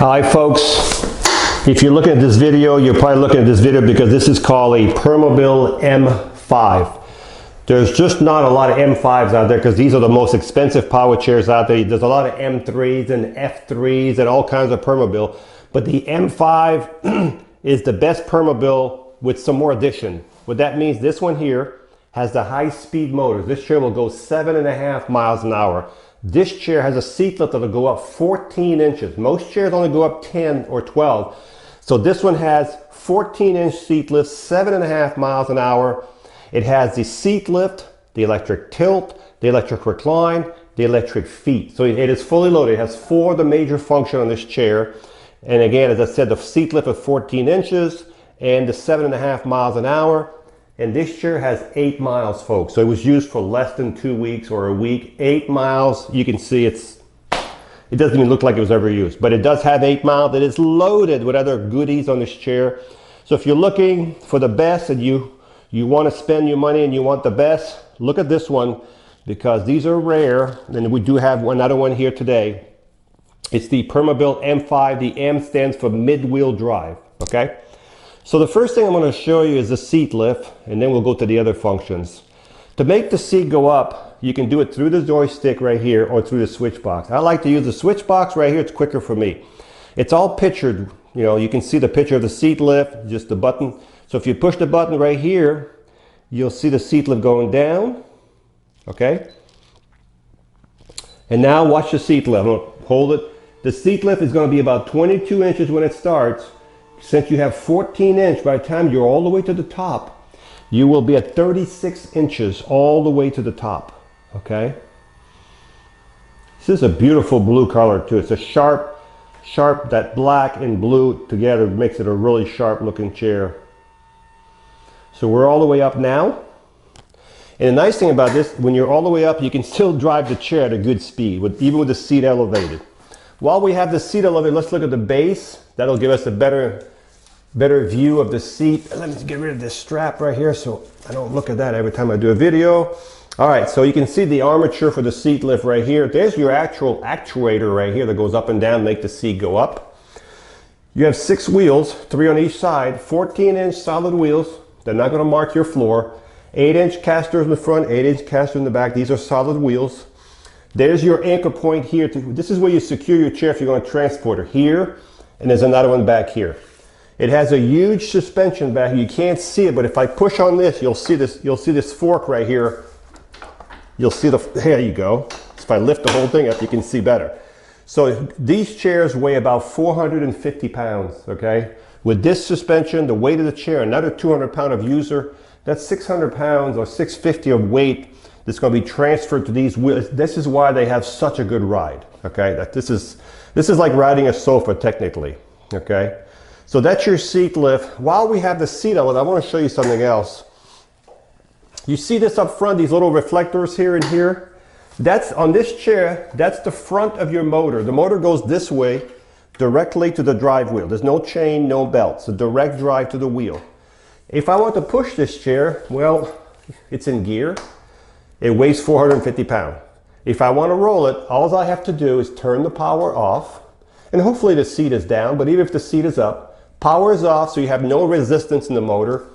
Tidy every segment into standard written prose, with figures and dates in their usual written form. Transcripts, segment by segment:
Hi folks, if you're looking at this video, you're probably looking at this video because this is called a Permobil M5. There's just not a lot of M5s out there because these are the most expensive power chairs out there. There's a lot of M3s and F3s and all kinds of Permobil, but the M5 is the best Permobil with some more addition. What that means, this one here has the high-speed motor. This chair will go 7.5 miles an hour. This chair has a seat lift that'll go up 14 inches. Most chairs only go up 10 or 12. So this one has 14-inch seat lift, 7.5 miles an hour. It has the seat lift, the electric tilt, the electric recline, the electric feet. So it is fully loaded. It has 4 of the major functions on this chair. And again, as I said, the seat lift of 14 inches and the 7.5 miles an hour. And this chair has 8 miles, folks. So it was used for less than 2 weeks or a week. 8 miles. You can see it doesn't even look like it was ever used, but it does have 8 miles. It is loaded with other goodies on this chair. So if you're looking for the best and you want to spend your money and you want the best, look at this one because these are rare. And we do have another one here today. It's the Permobil M5. The M stands for mid-wheel drive, okay? So the first thing I'm going to show you is the seat lift, and then we'll go to the other functions. To make the seat go up, you can do it through the joystick right here or through the switch box. I like to use the switch box right here. It's quicker for me. It's all pictured. You know, you can see the picture of the seat lift, just the button. So if you push the button right here, you'll see the seat lift going down. Okay? And now watch the seat lift. I'm going to hold it. The seat lift is going to be about 22 inches when it starts. Since you have 14-inch, by the time you're all the way to the top, you will be at 36 inches all the way to the top, okay? This is a beautiful blue color too. It's a sharp, that black and blue together makes it a really sharp looking chair. So we're all the way up now. And the nice thing about this, when you're all the way up, you can still drive the chair at a good speed, even with the seat elevated. While we have the seat elevated, let's look at the base. That'll give us a better view of the seat. Let me get rid of this strap right here so I don't look at that every time I do a video. All right, so you can see the armature for the seat lift right here. There's your actual actuator right here that goes up and down, make the seat go up. You have 6 wheels, 3 on each side, 14-inch solid wheels. They're not going to mark your floor. 8-inch casters in the front, 8-inch caster in the back. These are solid wheels. There's your anchor point here. This is where you secure your chair if you're going to transport it. Here, and there's another one back here. It has a huge suspension back here. You can't see it, but if I push on this, you'll see this fork right here. You'll see there you go. If I lift the whole thing up, you can see better. So these chairs weigh about 450 pounds, okay? With this suspension, the weight of the chair, another 200 pound of user, that's 600 pounds or 650 of weight that's going to be transferred to these wheels. This is why they have such a good ride, okay? This is like riding a sofa technically, okay? So that's your seat lift. While we have the seat elevated, I want to show you something else. You see this up front, these little reflectors here and here? That's on this chair, that's the front of your motor. The motor goes this way directly to the drive wheel. There's no chain, no belt. It's a direct drive to the wheel. If I want to push this chair, well, it's in gear. It weighs 450 pounds. If I want to roll it, all I have to do is turn the power off, and hopefully the seat is down, but even if the seat is up, power is off so you have no resistance in the motor.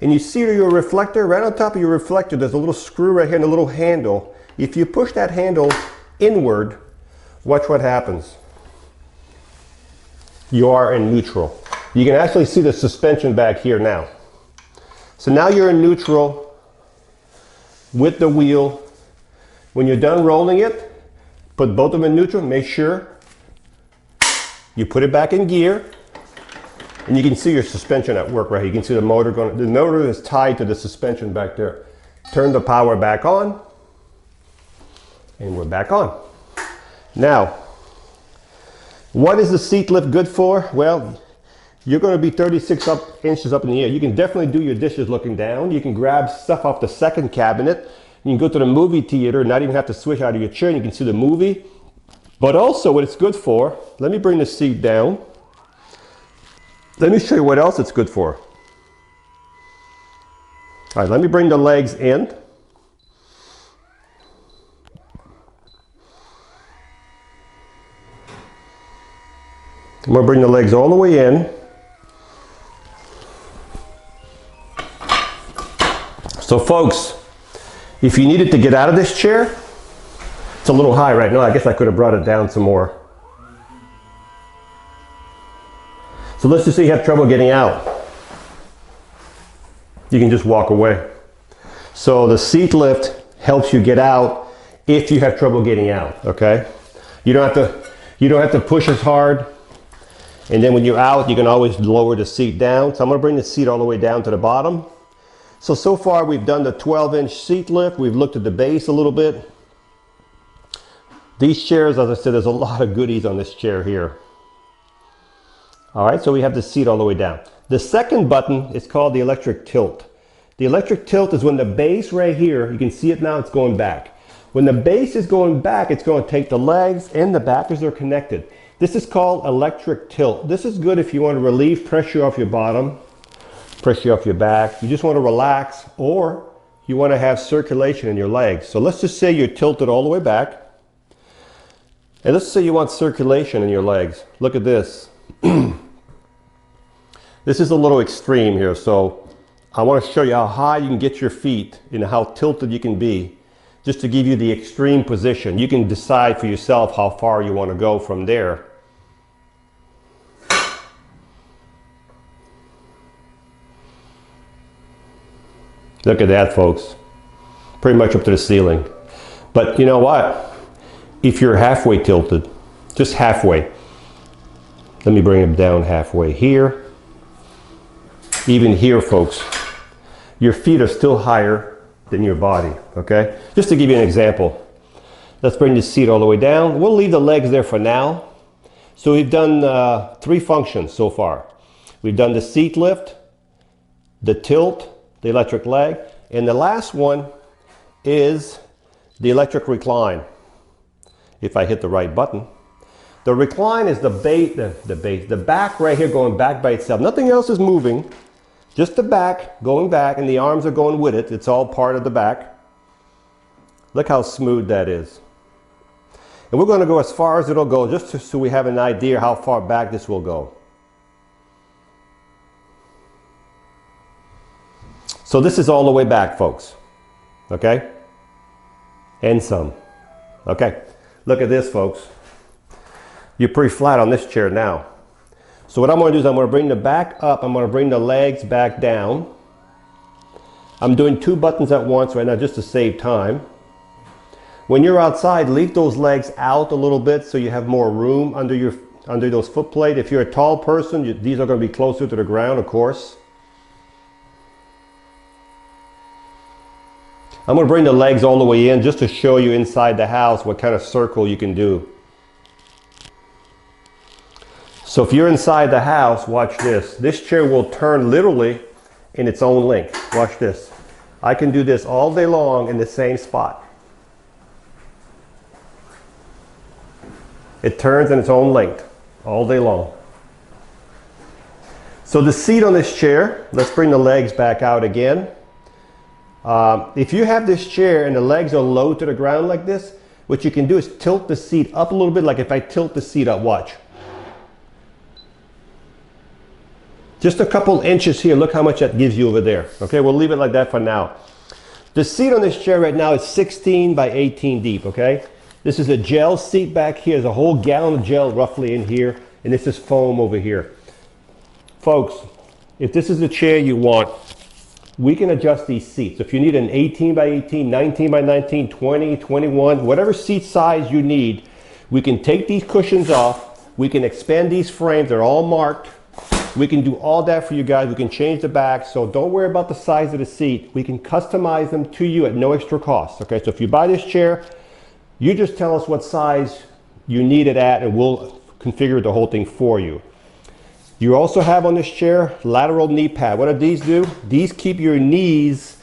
And you see your reflector, right on top of your reflector, there's a little screw right here and a little handle. If you push that handle inward, watch what happens. You are in neutral. You can actually see the suspension back here now. So now you're in neutral with the wheel. When you're done rolling it, put both of them in neutral, make sure you put it back in gear. And you can see your suspension at work right here. You can see the motor going. The motor is tied to the suspension back there. Turn the power back on. And we're back on. Now, what is the seat lift good for? Well, you're going to be 36 inches up in the air. You can definitely do your dishes looking down. You can grab stuff off the second cabinet. You can go to the movie theater and not even have to switch out of your chair. And you can see the movie. But also what it's good for, let me bring the seat down. Let me show you what else it's good for. All right, let me bring the legs in. I'm going to bring the legs all the way in. So folks, if you needed to get out of this chair, it's a little high right now. I guess I could have brought it down some more. So let's just say you have trouble getting out. You can just walk away. So the seat lift helps you get out if you have trouble getting out, okay? You don't have to push as hard. And then when you're out, you can always lower the seat down. So I'm going to bring the seat all the way down to the bottom. So far we've done the 12-inch seat lift. We've looked at the base a little bit. These chairs, as I said, there's a lot of goodies on this chair here. All right, so we have the seat all the way down. The second button is called the electric tilt. The electric tilt is when the base right here, you can see it now, it's going back. When the base is going back, it's going to take the legs and the back as they're connected. This is called electric tilt. This is good if you want to relieve pressure off your bottom, pressure off your back. You just want to relax, or you want to have circulation in your legs. So let's just say you're tilted all the way back. And let's say you want circulation in your legs. Look at this. This is a little extreme here. So I want to show you how high you can get your feet and how tilted you can be, just to give you the extreme position. You can decide for yourself how far you want to go from there. Look at that, folks. Pretty much up to the ceiling. But you know what? If you're halfway tilted, just halfway, let me bring them down halfway here. Even here, folks, your feet are still higher than your body, okay? Just to give you an example. Let's bring the seat all the way down. We'll leave the legs there for now. So we've done 3 functions so far. We've done the seat lift, the tilt, the electric leg, and the last one is the electric recline. If I hit the right button. The recline is the back right here going back by itself. Nothing else is moving. Just the back going back, and the arms are going with it. It's all part of the back. Look how smooth that is. And we're going to go as far as it'll go, just so we have an idea how far back this will go. So this is all the way back, folks. Okay? And some. Okay. Look at this, folks. You're pretty flat on this chair now. So what I'm going to do is I'm going to bring the back up. I'm going to bring the legs back down. I'm doing 2 buttons at once right now just to save time. When you're outside, leave those legs out a little bit so you have more room under those foot plate. If you're a tall person, these are going to be closer to the ground, of course. I'm going to bring the legs all the way in just to show you inside the house what kind of circle you can do. So if you're inside the house, watch this. This chair will turn literally in its own length. Watch this. I can do this all day long in the same spot. It turns in its own length all day long. So the seat on this chair, let's bring the legs back out again. If you have this chair and the legs are low to the ground like this, what you can do is tilt the seat up a little bit. Like if I tilt the seat up, watch. Just a couple inches here. Look how much that gives you over there. Okay, we'll leave it like that for now. The seat on this chair right now is 16 by 18 deep, okay? This is a gel seat back here. There's a whole gallon of gel roughly in here, and this is foam over here. Folks, if this is the chair you want, we can adjust these seats. If you need an 18 by 18, 19 by 19, 20, 21, whatever seat size you need, we can take these cushions off. We can expand these frames. They're all marked. We can do all that for you guys. We can change the back. So don't worry about the size of the seat. We can customize them to you at no extra cost. Okay, so if you buy this chair, you just tell us what size you need it at and we'll configure the whole thing for you. You also have on this chair lateral knee pad. What do these do? These keep your knees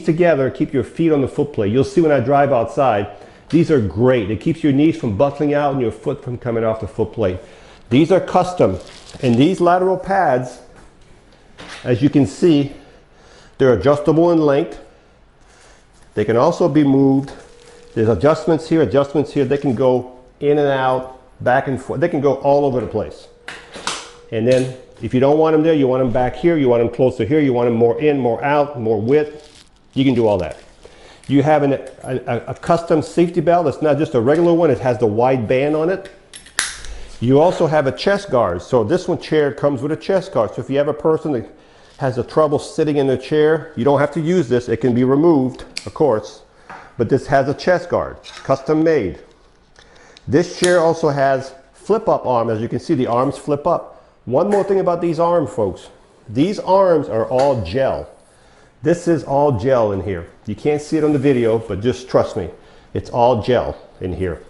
together, keep your feet on the foot plate. You'll see when I drive outside, these are great. It keeps your knees from buckling out and your foot from coming off the foot plate. These are custom, and these lateral pads, as you can see, they're adjustable in length. They can also be moved. There's adjustments here. They can go in and out back and forth. They can go all over the place. And then if you don't want them there, you want them back here, you want them closer here, you want them more in, more out, more width, you can do all that. You have a custom safety belt. It's not just a regular one, it has the wide band on it. You also have a chest guard. So this one chair comes with a chest guard. So if you have a person that has a trouble sitting in the chair, you don't have to use this. It can be removed, of course. But this has a chest guard, custom made. This chair also has flip-up arms. As you can see, the arms flip up. One more thing about these arms, folks. These arms are all gel. This is all gel in here. You can't see it on the video, but just trust me. It's all gel in here.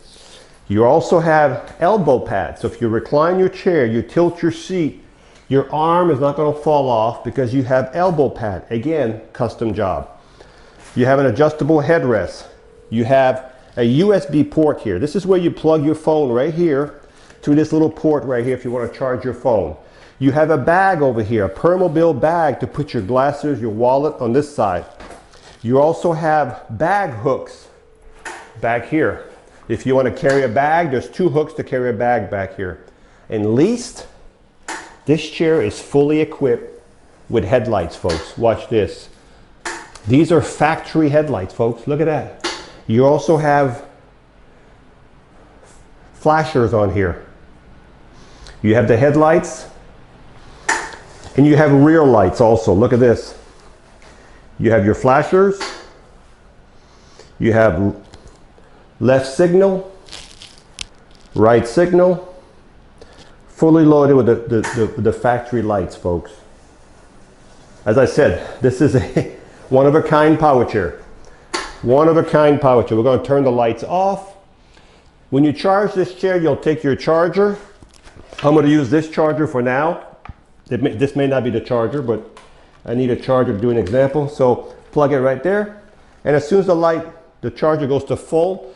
You also have elbow pads. So if you recline your chair, you tilt your seat, your arm is not going to fall off because you have elbow pad. Again, custom job. You have an adjustable headrest. You have a USB port here. This is where you plug your phone right here to this little port right here if you want to charge your phone. You have a bag over here, a Permobil bag to put your glasses, your wallet on this side. You also have bag hooks back here. If you want to carry a bag, there's 2 hooks to carry a bag back here. And least, this chair is fully equipped with headlights, folks. Watch this. These are factory headlights, folks. Look at that. You also have flashers on here. You have the headlights and you have rear lights also. Look at this. You have your flashers. You have left signal, right signal, fully loaded with the factory lights, folks. As I said, this is a one-of-a-kind power chair. One-of-a-kind power chair. We're going to turn the lights off. When you charge this chair, you'll take your charger. I'm going to use this charger for now. This may not be the charger, but I need a charger to do an example. So plug it right there. And as soon as the charger goes to full,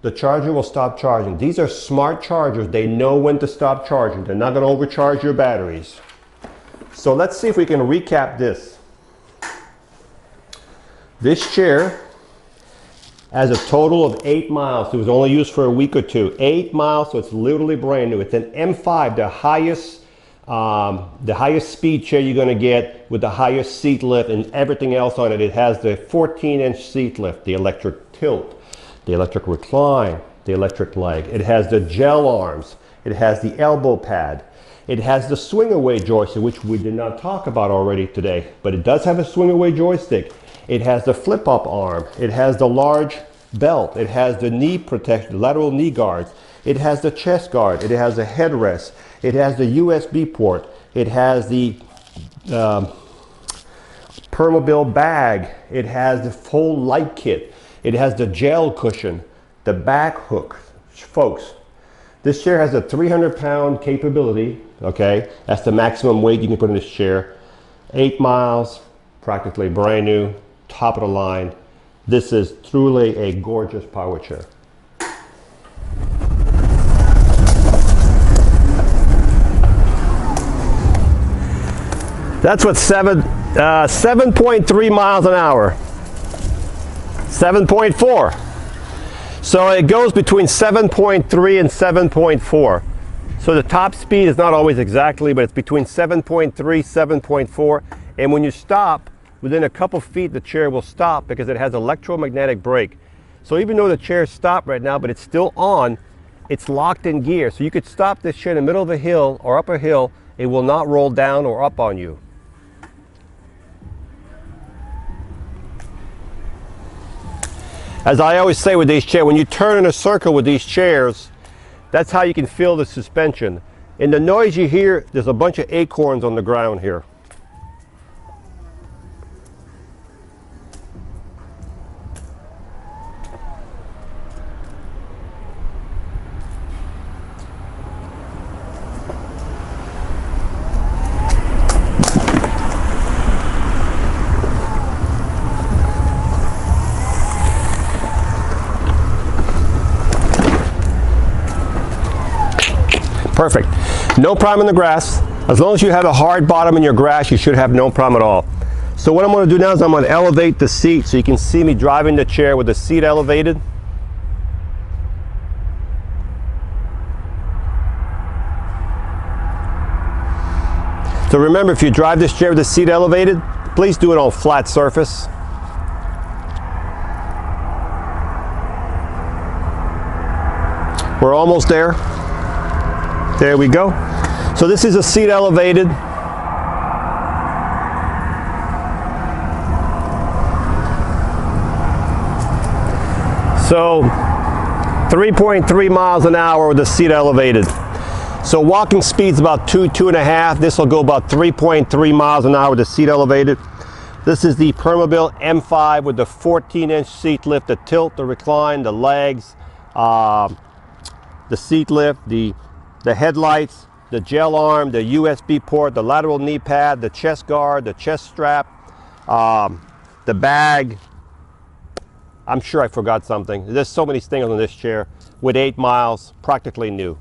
the charger will stop charging. These are smart chargers. They know when to stop charging. They're not going to overcharge your batteries. So let's see if we can recap this. This chair has a total of 8 miles. It was only used for a week or 2. 8 miles, so it's literally brand new. It's an M5, the highest speed chair you're going to get with the highest seat lift and everything else on it. It has the 14-inch seat lift, the electric tilt, the electric recline, the electric leg. It has the gel arms. It has the elbow pad. It has the swing away joystick, which we did not talk about already today, but it does have a swing away joystick. It has the flip up arm. It has the large belt. It has the knee protection, lateral knee guards. It has the chest guard. It has a headrest. It has the USB port. It has the Permobil bag. It has the full light kit. It has the gel cushion, the back hook. Folks, this chair has a 300-pound capability, okay? That's the maximum weight you can put in this chair. 8 miles, practically brand new, top of the line. This is truly a gorgeous power chair. That's what 7.3 miles an hour. 7.4. So it goes between 7.3 and 7.4. So the top speed is not always exactly, but it's between 7.3, 7.4. And when you stop, within a couple feet, the chair will stop because it has electromagnetic brake. So even though the chair is stopped right now, but it's still on, it's locked in gear. So you could stop this chair in the middle of a hill or up a hill. It will not roll down or up on you. As I always say with these chairs, when you turn in a circle with these chairs, that's how you can feel the suspension. In the noise you hear, there's a bunch of acorns on the ground here. Perfect. No problem in the grass. As long as you have a hard bottom in your grass, you should have no problem at all. So what I'm going to do now is I'm going to elevate the seat so you can see me driving the chair with the seat elevated. So remember, if you drive this chair with the seat elevated, please do it on flat surface. We're almost there. There we go. So this is a seat elevated. So 3.3 miles an hour with the seat elevated. So walking speed's about 2.5. This will go about 3.3 miles an hour with the seat elevated. This is the Permobil M5 with the 14-inch seat lift, the tilt, the recline, the legs, the seat lift, the headlights, the gel arm, the USB port, the lateral knee pad, the chest guard, the chest strap, the bag. I'm sure I forgot something. There's so many things on this chair with 8 miles, practically new.